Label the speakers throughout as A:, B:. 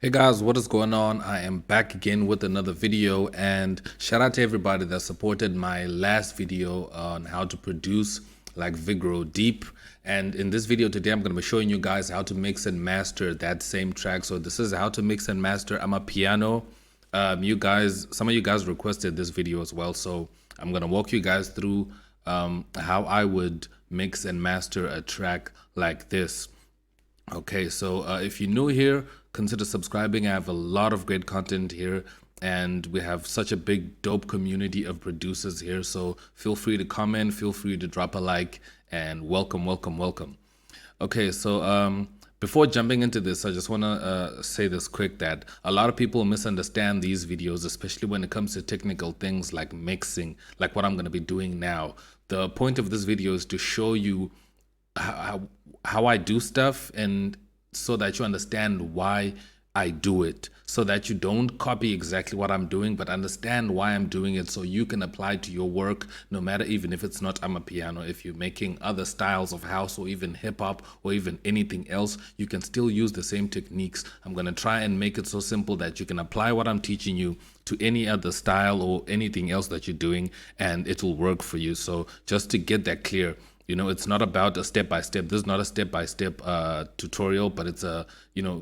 A: Hey guys, what is going on? I am back again with another video, and shout out to everybody that supported my last video on how to produce like Vigro Deep. And in this video today, I'm going to be showing you guys how to mix and master that same track. So this is how to mix and master AmaPiano. Some of you guys requested this video as well, so I'm going to walk you guys through how I would mix and master a track like this. Okay, so if you're new here, consider subscribing. I have a lot of great content here, and we have such a big, dope community of producers here. So feel free to comment, feel free to drop a like, and welcome, welcome, welcome. Okay, so before jumping into this, I just want to say this quick that a lot of people misunderstand these videos, especially when it comes to technical things like mixing, like what I'm going to be doing now. The point of this video is to show you how I do stuff, and so that you understand why I do it, so that you don't copy exactly what I'm doing, but understand why I'm doing it, so you can apply to your work, no matter, even if it's not AmaPiano. If you're making other styles of house or even hip hop or even anything else, you can still use the same techniques. I'm going to try and make it so simple that you can apply what I'm teaching you to any other style or anything else that you're doing, and it will work for you. So just to get that clear, you know, it's not about a step-by-step. This is not a step-by-step tutorial, but it's a,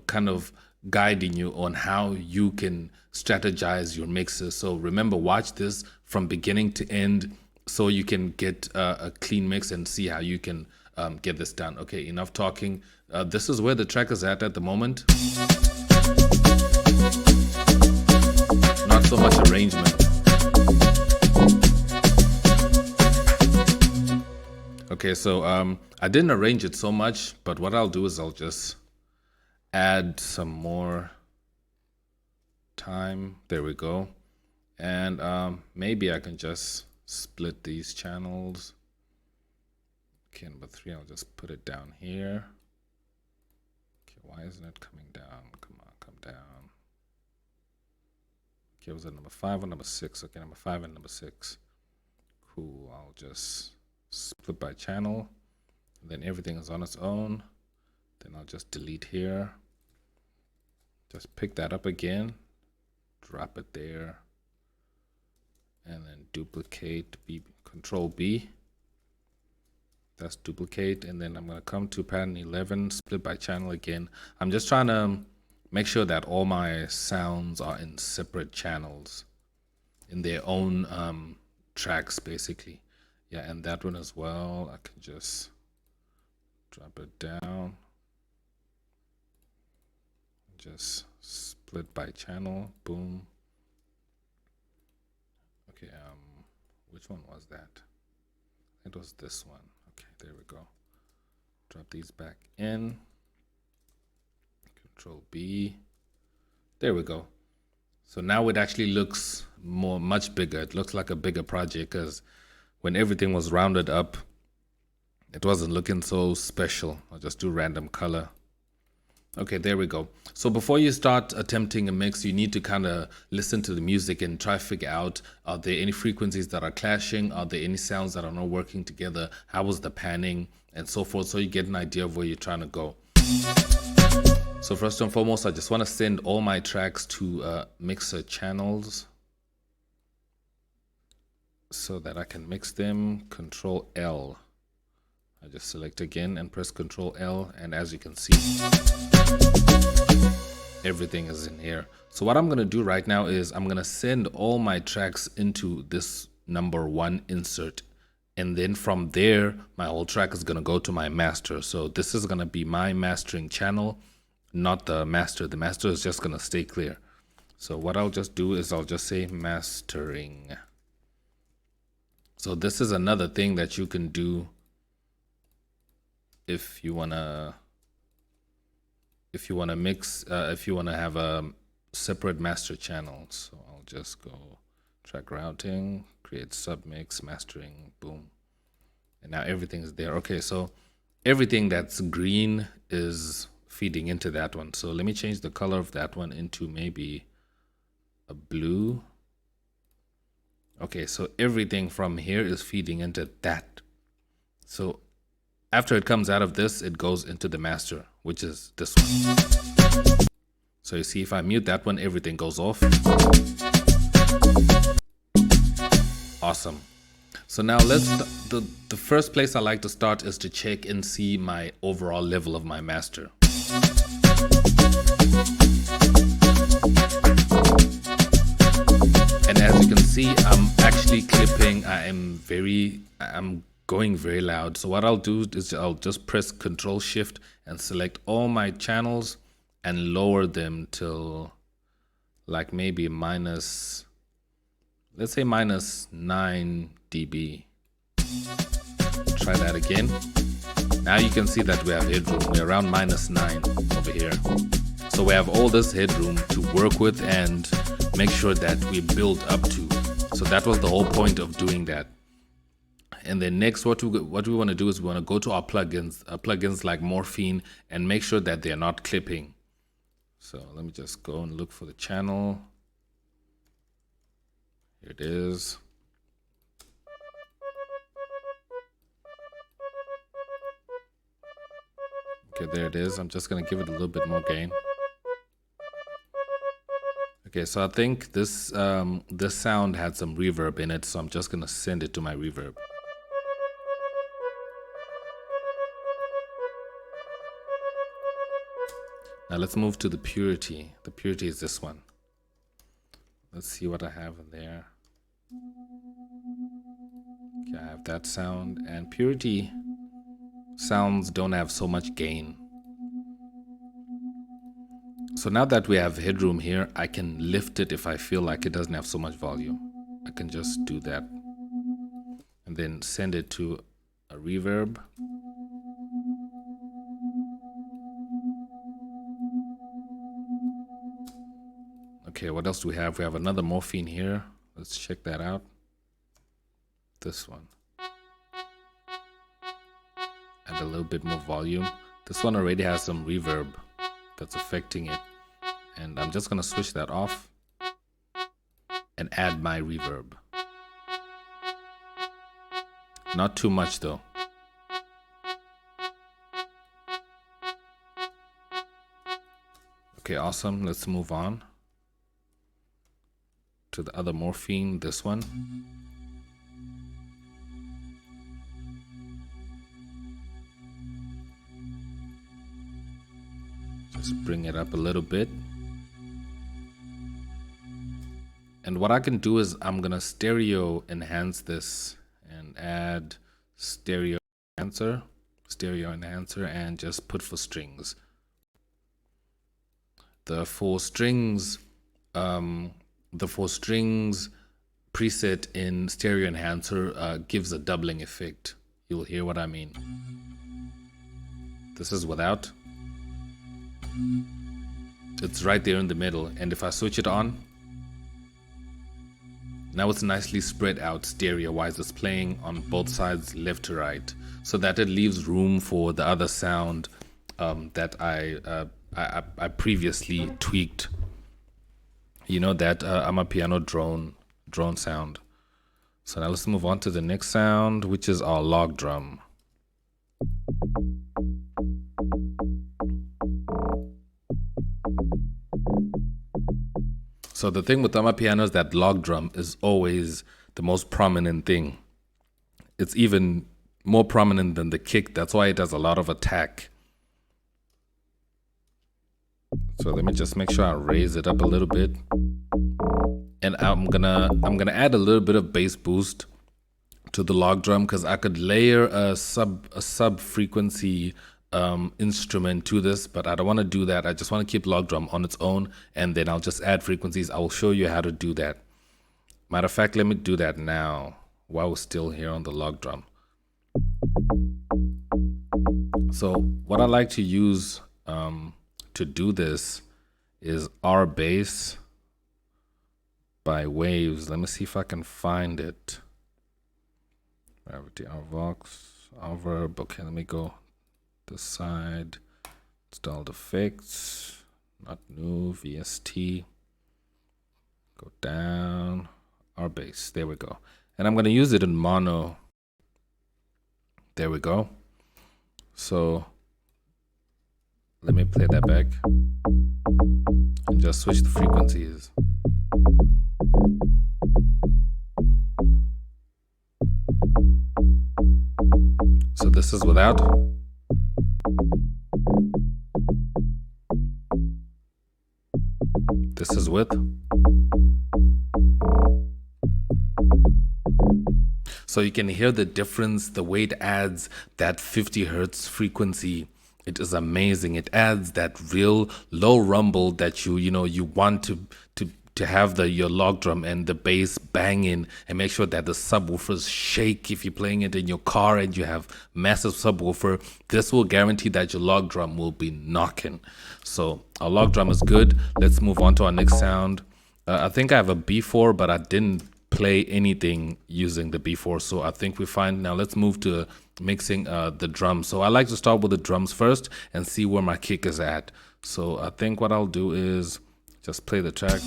A: kind of guiding you on how you can strategize your mixes. So remember, watch this from beginning to end so you can get a clean mix and see how you can get this done. Okay, enough talking. This is where the track is at the moment. Not so much arrangement. Okay, so I didn't arrange it so much, but what I'll do is I'll just add some more time. There we go. And maybe I can just split these channels. Okay, number 3, I'll just put it down here. Okay, why isn't it coming down? Come on, come down. Okay, was it number 5 or number 6? Okay, number 5 and number 6. Cool, I'll just split by channel, and then everything is on its own. Then I'll just delete here, just pick that up again, drop it there, and then duplicate, Control B, that's duplicate. And then I'm going to come to pattern 11, split by channel again. I'm just trying to make sure that all my sounds are in separate channels, in their own tracks basically. Yeah, and that one as well, I can just drop it down. Just split by channel, boom. Okay, which one was that? It was this one. Okay, there we go. Drop these back in. Control B. There we go. So now it actually looks much bigger. It looks like a bigger project, because when everything was rounded up, it wasn't looking so special. I'll just do random color. Okay, there we go. So before you start attempting a mix, you need to kind of listen to the music and try to figure out, are there any frequencies that are clashing? Are there any sounds that are not working together? How was the panning? And so forth, so you get an idea of where you're trying to go. So first and foremost, I just want to send all my tracks to mixer channels, so that I can mix them. Control L. I just select again and press Control L, and as you can see, everything is in here. So what I'm going to do right now is I'm going to send all my tracks into this number 1 insert, and then from there my whole track is going to go to my master. So this is going to be my mastering channel, not the master. The master is just going to stay clear. So what I'll just do is I'll just say mastering. So this is another thing that you can do if you wanna mix, if you wanna have a separate master channel. So I'll just go track routing, create submix, mastering, boom, and now everything is there. Okay, so everything that's green is feeding into that one. So let me change the color of that one into maybe a blue. Okay, so everything from here is feeding into that. So after it comes out of this, it goes into the master, which is this one. So you see, if I mute that one, everything goes off. Awesome. So now the first place I like to start is to check and see my overall level of my master. And as you can see, I'm actually clipping. I'm going very loud. So what I'll do is I'll just press Control Shift and select all my channels and lower them till like maybe minus, let's say minus 9 dB. Try that again. Now you can see that we have headroom. We're around minus 9 over here. So we have all this headroom to work with and make sure that we build up to. So that was the whole point of doing that. And then next, what we want to do is we want to go to our plugins like Morphine, and make sure that they're not clipping. So let me just go and look for the channel. Here it is. Okay, there it is. I'm just going to give it a little bit more gain. Okay, so I think this this sound had some reverb in it, so I'm just going to send it to my reverb. Now let's move to the purity. The purity is this one. Let's see what I have in there. Okay, I have that sound, and purity sounds don't have so much gain. So now that we have headroom here, I can lift it if I feel like it doesn't have so much volume. I can just do that and then send it to a reverb. Okay, what else do we have? We have another Morphine here. Let's check that out. This one. Add a little bit more volume. This one already has some reverb that's affecting it. And I'm just going to switch that off and add my reverb. Not too much though. Okay, awesome. Let's move on to the other Morphine, this one. Just bring it up a little bit. And what I can do is I'm gonna stereo enhance this and add stereo enhancer, and just put for strings. The four strings preset in stereo enhancer gives a doubling effect. You'll hear what I mean. This is without. It's right there in the middle, and if I switch it on, now it's nicely spread out stereo wise. It's playing on both sides, left to right, so that it leaves room for the other sound that I previously tweaked. You know, that AmaPiano drone sound. So now let's move on to the next sound, which is our log drum. So the thing with AmaPiano is that log drum is always the most prominent thing. It's even more prominent than the kick. That's why it does a lot of attack. So let me just make sure I raise it up a little bit. And I'm gonna add a little bit of bass boost to the log drum, because I could layer a sub frequency instrument to this, but I don't want to do that. I just want to keep log drum on its own, and then I'll just add frequencies. I will show you how to do that. Matter of fact, let me do that now while we're still here on the log drum. So what I like to use to do this is R bass by Waves. Let me see if I can find it. Gravity, R Vox, R Verb. Okay, let me go this side. Installed effects, not new, VST. Go down, R bass. There we go. And I'm going to use it in mono. There we go. So Let me play that back and just switch the frequencies. So this is without. This is with. So you can hear the difference, the way it adds that 50 hertz frequency. It is amazing. It adds that real low rumble that you want to have your log drum and the bass banging, and make sure that the subwoofers shake. If you're playing it in your car and you have massive subwoofer, this will guarantee that your log drum will be knocking. So our log drum is good. Let's move on to our next sound. I think I have a B4, but I didn't play anything using the B4, so I think we're fine. Now let's move to mixing the drums. So I like to start with the drums first and see where my kick is at. So I think what I'll do is just play the track.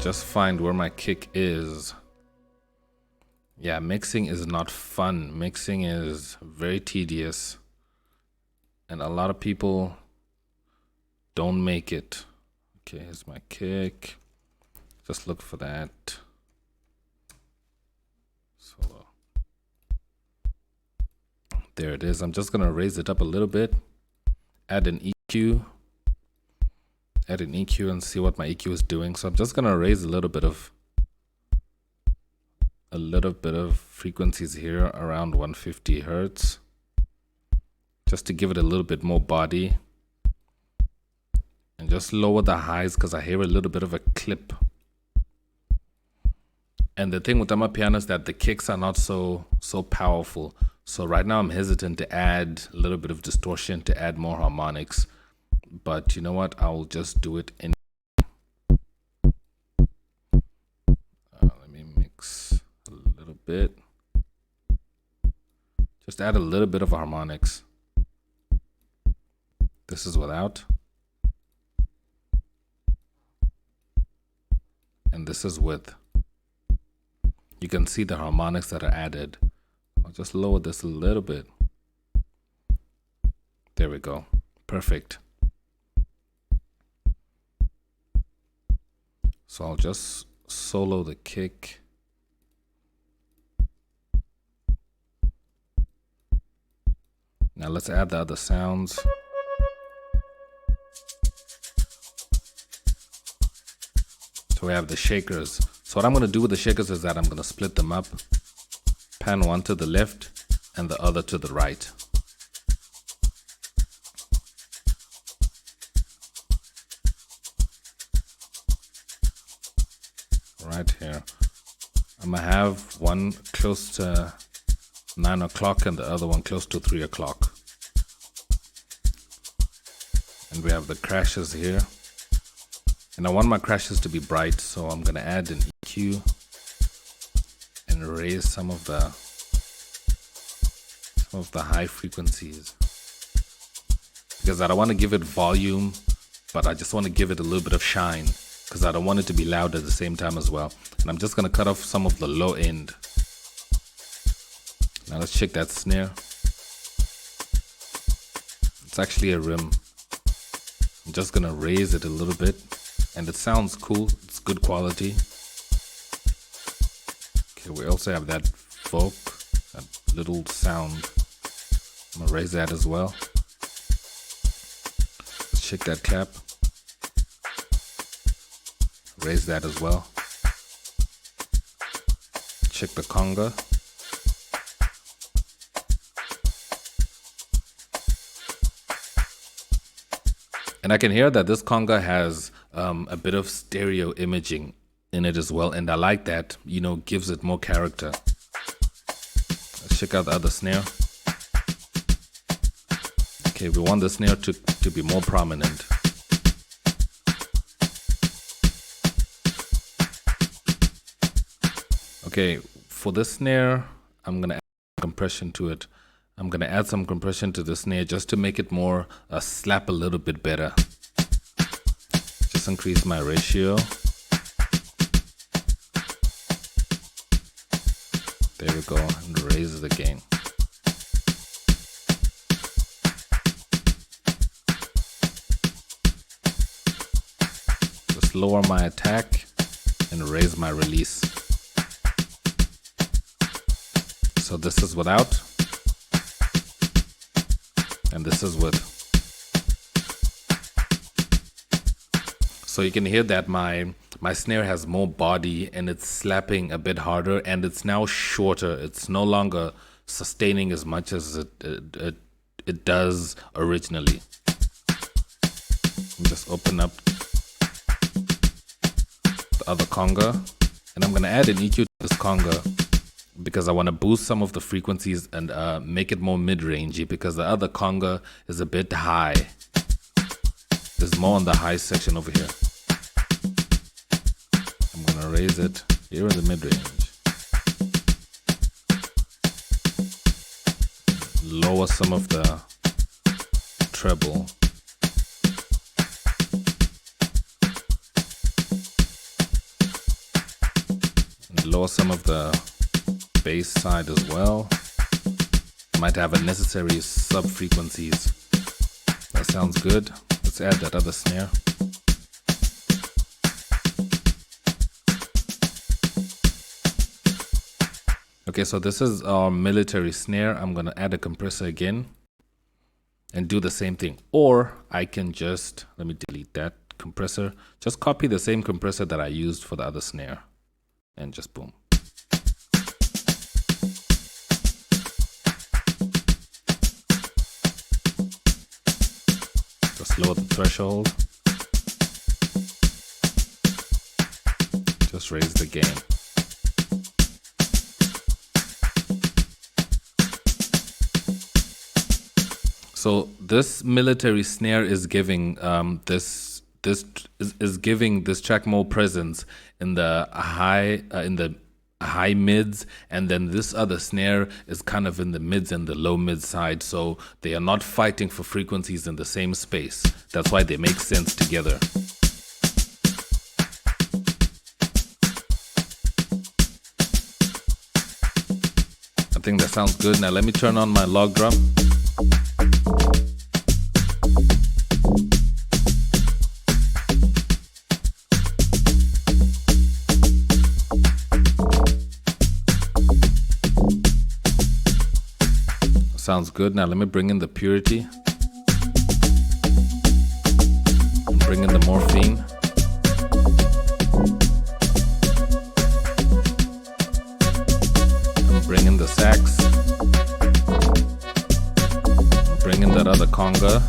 A: Just find where my kick is. Yeah, mixing is not fun. Mixing is very tedious, and a lot of people don't make it. Okay, here's my kick. Just look for that. Solo. There it is. I'm just gonna raise it up a little bit. Add an EQ. Add an EQ and see what my EQ is doing. So I'm just gonna raise a little bit of frequencies here around 150 hertz, just to give it a little bit more body. And just lower the highs because I hear a little bit of a clip. And the thing with AmaPiano is that the kicks are not so powerful. So right now I'm hesitant to add a little bit of distortion, to add more harmonics. But you know what? I'll just do it in. Let me mix a little bit. Just add a little bit of harmonics. This is without. And this is with. You can see the harmonics that are added. I'll just lower this a little bit. There we go. Perfect. So I'll just solo the kick. Now let's add the other sounds. So we have the shakers. So what I'm going to do with the shakers is that I'm going to split them up. Pan one to the left and the other to the right. Right here. I'm going to have one close to 9 o'clock and the other one close to 3 o'clock. And we have the crashes here. And I want my crashes to be bright, so I'm going to add an EQ and raise some of the high frequencies. Because I don't want to give it volume, but I just want to give it a little bit of shine, because I don't want it to be loud at the same time as well. And I'm just going to cut off some of the low end. Now let's check that snare. It's actually a rim. I'm just going to raise it a little bit. And it sounds cool. It's good quality. Okay, we also have that folk, that little sound. I'm going to raise that as well. Let's check that cap. Raise that as well. Check the conga. And I can hear that this conga has a bit of stereo imaging in it as well. And I like that, you know, gives it more character. Let's check out the other snare. Okay, we want the snare to be more prominent. Okay, for this snare, I'm going to add compression to it. I'm going to add some compression to the snare just to make it more slap a little bit better. Just increase my ratio. There we go, and raise it again. just lower my attack and raise my release. So this is without, and this is with. So you can hear that my snare has more body and it's slapping a bit harder, and it's now shorter. It's no longer sustaining as much as it does originally. Just open up the other conga, and I'm going to add an EQ to this conga because I want to boost some of the frequencies and make it more mid-rangey, because the other conga is a bit high. There's more on the high section over here. I'm going to raise it here in the mid-range. Lower some of the treble. And lower some of the bass side as well. Might have unnecessary sub-frequencies. That sounds good. Let's add that other snare. Okay, so this is our military snare. I'm going to add a compressor again and do the same thing. Or I can just, let me delete that compressor. Just copy the same compressor that I used for the other snare and just boom. Just lower the threshold. Just raise the gain. So this military snare is giving this giving this track more presence in the high mids, and then this other snare is kind of in the mids and the low mid side, so they are not fighting for frequencies in the same space. That's why they make sense together. I think that sounds good. Now let me turn on my log drum. Sounds good. Now let me bring in the purity. And bring in the morphine. And bring in the sax. And bring in that other conga.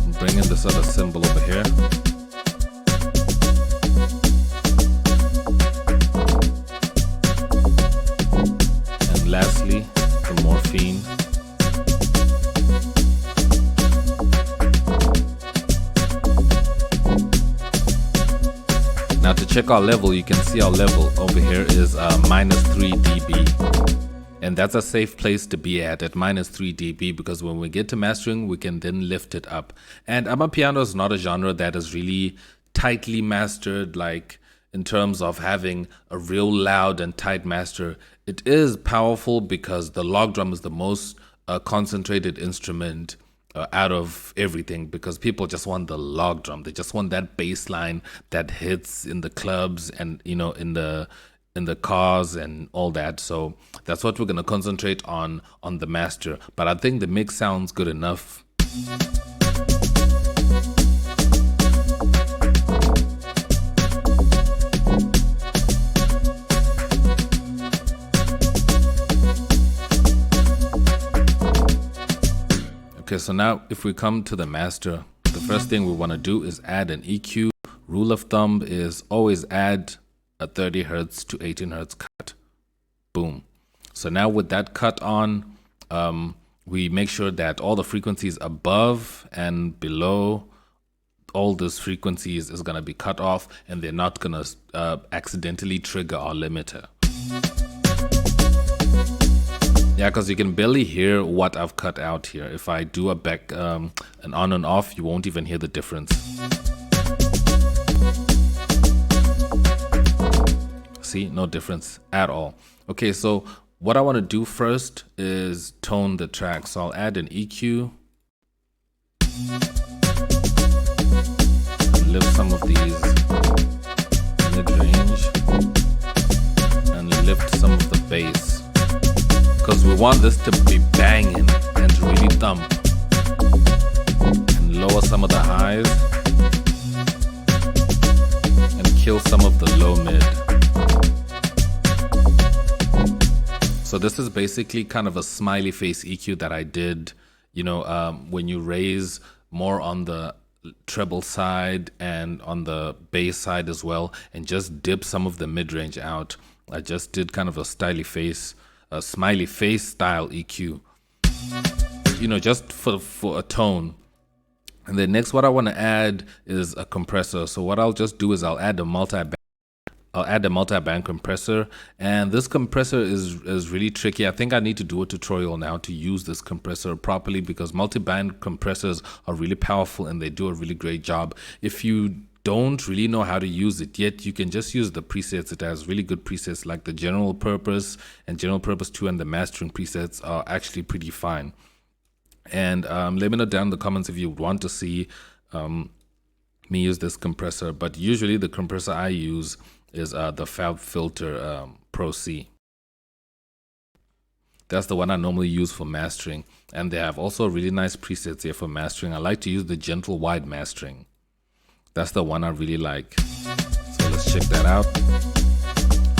A: And bring in this other cymbal over here. Lastly, the morphine. Now to check our level, you can see our level over here is -3 dB. And that's a safe place to be at -3 dB, because when we get to mastering, we can then lift it up. And AmaPiano is not a genre that is really tightly mastered, like in terms of having a real loud and tight master. It is powerful because the log drum is the most concentrated instrument out of everything, because people just want the log drum. They just want that bass line that hits in the clubs and, you know, in the cars and all that. So that's what we're going to concentrate on the master. But I think the mix sounds good enough. Okay, so now if we come to the master, the first thing we want to do is add an EQ. Rule of thumb is always add a 30 hertz to 18 hertz cut. Boom. So now with that cut on, we make sure that all the frequencies above and below all those frequencies is going to be cut off, and they're not going to accidentally trigger our limiter. Yeah, because you can barely hear what I've cut out here. If I do a back, an on and off, you won't even hear the difference. See, no difference at all. Okay, so what I want to do first is tone the track. So I'll add an EQ, lift some of these mid-range, and lift some of the bass, because we want this to be banging and to really thump, and lower some of the highs and kill some of the low mid. So this is basically kind of a smiley face EQ that I did, you know, when you raise more on the treble side and on the bass side as well, and just dip some of the mid-range out. I just did kind of a smiley face style EQ, you know, just for a tone. And then next, what I want to add is a compressor. So what I'll just do is I'll add a multi-band compressor, and this compressor is really tricky. I think I need to do a tutorial now to use this compressor properly, because multi-band compressors are really powerful and they do a really great job. If you don't really know how to use it yet, you can just use the presets. It has really good presets like the general purpose and general purpose 2, and the mastering presets are actually pretty fine. And let me know down in the comments if you want to see me use this compressor. But usually the compressor I use is the Fab Filter Pro C. That's the one I normally use for mastering, and they have also really nice presets here for mastering. I like to use the gentle wide mastering. That's the one I really like. So let's check that out.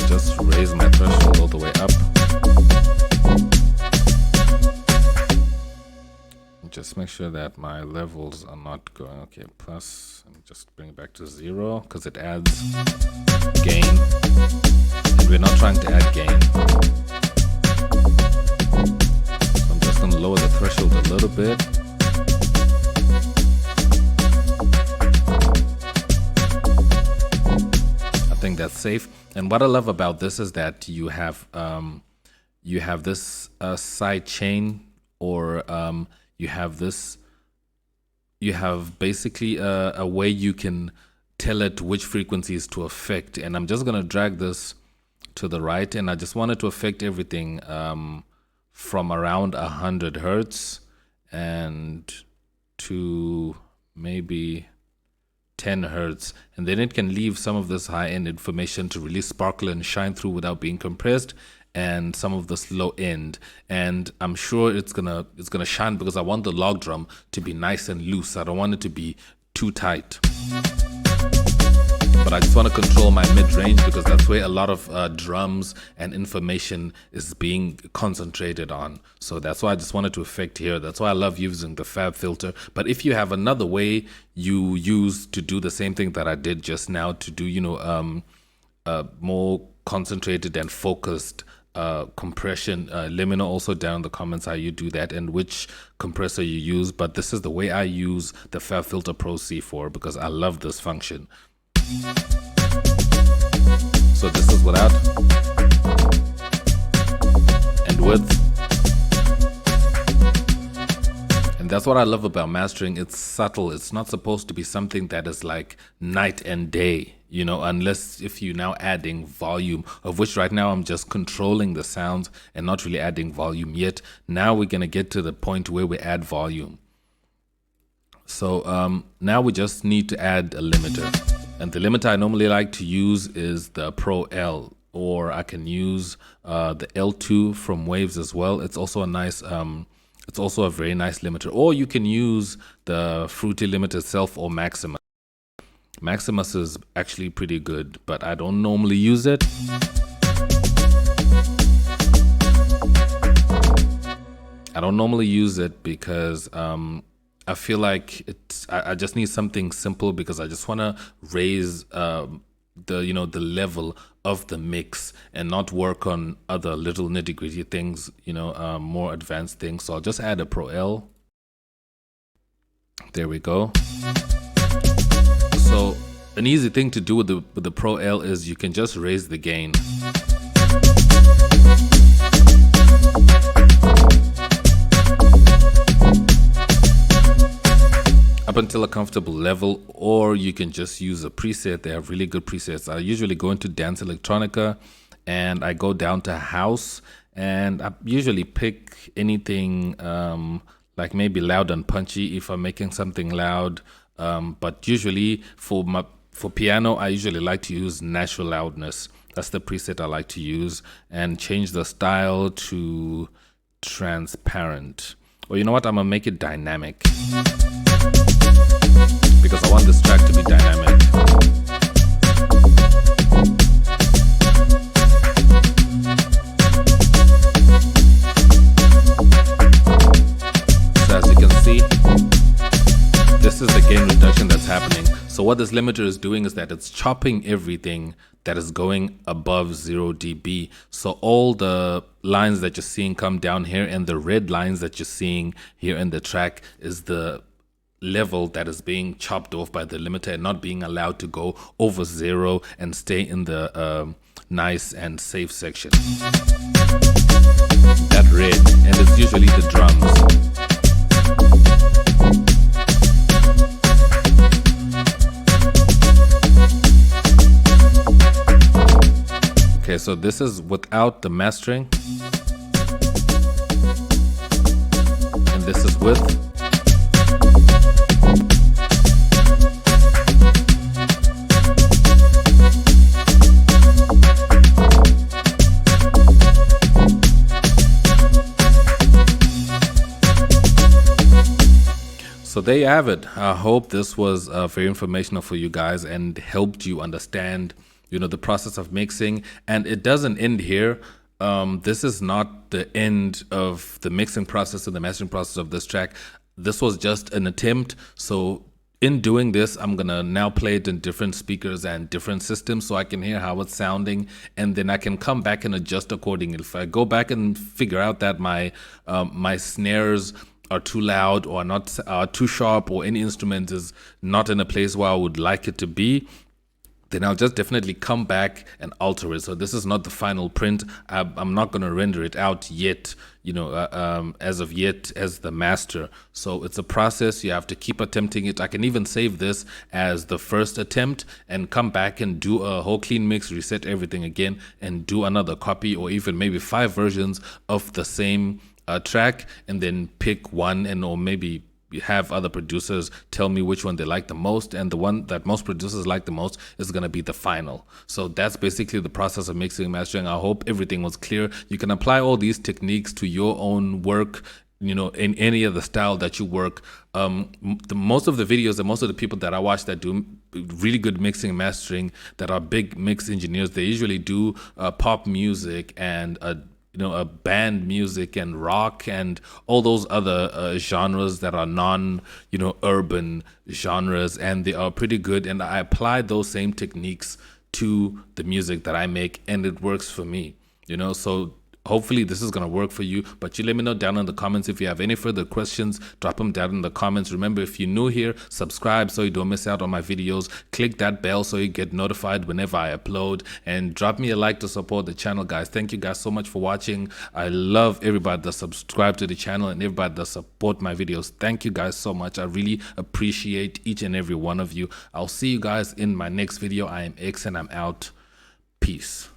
A: Just raise my threshold all the way up. Just make sure that my levels are not going, okay, plus, and just bring it back to 0, because it adds gain, and we're not trying to add gain. So I'm just going to lower the threshold a little bit. I think that's safe. And what I love about this is that you have this side chain, or you have basically a way you can tell it which frequencies to affect. And I'm just going to drag this to the right, and I just want it to affect everything from around 100 hertz and to maybe 10 hertz, and then it can leave some of this high-end information to really sparkle and shine through without being compressed, and some of this low end. And I'm sure it's gonna shine, because I want the log drum to be nice and loose. I don't want it to be too tight. But I just want to control my mid-range, because that's where a lot of drums and information is being concentrated on. So that's why I just wanted to affect here. That's why I love using the Fab Filter. But if you have another way you use to do the same thing that I did just now, to do, you know, more concentrated and focused compression, let me know also down in the comments how you do that and which compressor you use. But this is the way I use the Fab Filter Pro C4, because I love this function. So this is without and with. And that's what I love about mastering. It's subtle. It's not supposed to be something that is like night and day, you know, unless if you're now adding volume, of which right now I'm just controlling the sounds and not really adding volume yet. Now we're going to get to the point where we add volume. So now we just need to add a limiter. And the limiter I normally like to use is the Pro L, or I can use the L2 from Waves as well. It's also a nice it's also a very nice limiter. Or you can use the Fruity limiter itself, or Maximus. Maximus is actually pretty good, but I don't normally use it. I don't normally use it because I feel like I just need something simple, because I just want to raise the level of the mix and not work on other little nitty-gritty things, more advanced things. So I'll just add a Pro L. There we go. So an easy thing to do with the Pro L is you can just raise the gain. Up until a comfortable level, or you can just use a preset. They have really good presets. I usually go into Dance Electronica and I go down to House, and I usually pick anything like maybe loud and punchy if I'm making something loud. But usually for piano, I usually like to use natural loudness. That's the preset I like to use, and change the style to transparent. Or you know what? I'm gonna make it dynamic because I want this track to be dynamic. So as you can see, this is the gain reduction that's happening. So what this limiter is doing is that it's chopping everything that is going above 0 dB. So all the lines that you're seeing come down here, and the red lines that you're seeing here in the track is the level that is being chopped off by the limiter and not being allowed to go over 0 and stay in the nice and safe section. That red, and it's usually the drums. Okay, so this is without the mastering, and this is with. So there you have it. I hope this was very informational for you guys and helped you understand, you know, the process of mixing. And it doesn't end here. This is not the end of the mixing process or the mastering process of this track. This was just an attempt. So in doing this, I'm gonna now play it in different speakers and different systems so I can hear how it's sounding, and then I can come back and adjust accordingly. If I go back and figure out that my snares are too loud or not too sharp, or any instrument is not in a place where I would like it to be, then I'll just definitely come back and alter it. So this is not the final print. I'm not going to render it out yet, you know, as of yet as the master. So it's a process. You have to keep attempting it. I can even save this as the first attempt and come back and do a whole clean mix, reset everything again, and do another copy, or even maybe 5 versions of the same track, and then pick one, and or maybe have other producers tell me which one they like the most, and the one that most producers like the most is going to be the final. So that's basically the process of mixing and mastering. I hope everything was clear. You can apply all these techniques to your own work, you know, in any of the style that you work. Most of the videos and most of the people that I watch that do really good mixing and mastering, that are big mix engineers, they usually do pop music and you know, band music and rock and all those other genres that are non, you know, urban genres, and they are pretty good. And I apply those same techniques to the music that I make, and it works for me, you know. So hopefully this is going to work for you, but you let me know down in the comments. If you have any further questions, drop them down in the comments. Remember, if you're new here, subscribe so you don't miss out on my videos. Click that bell so you get notified whenever I upload, and drop me a like to support the channel, guys. Thank you guys so much for watching. I love everybody that subscribe to the channel and everybody that support my videos. Thank you guys so much. I really appreciate each and every one of you. I'll see you guys in my next video. I am X and I'm out. Peace.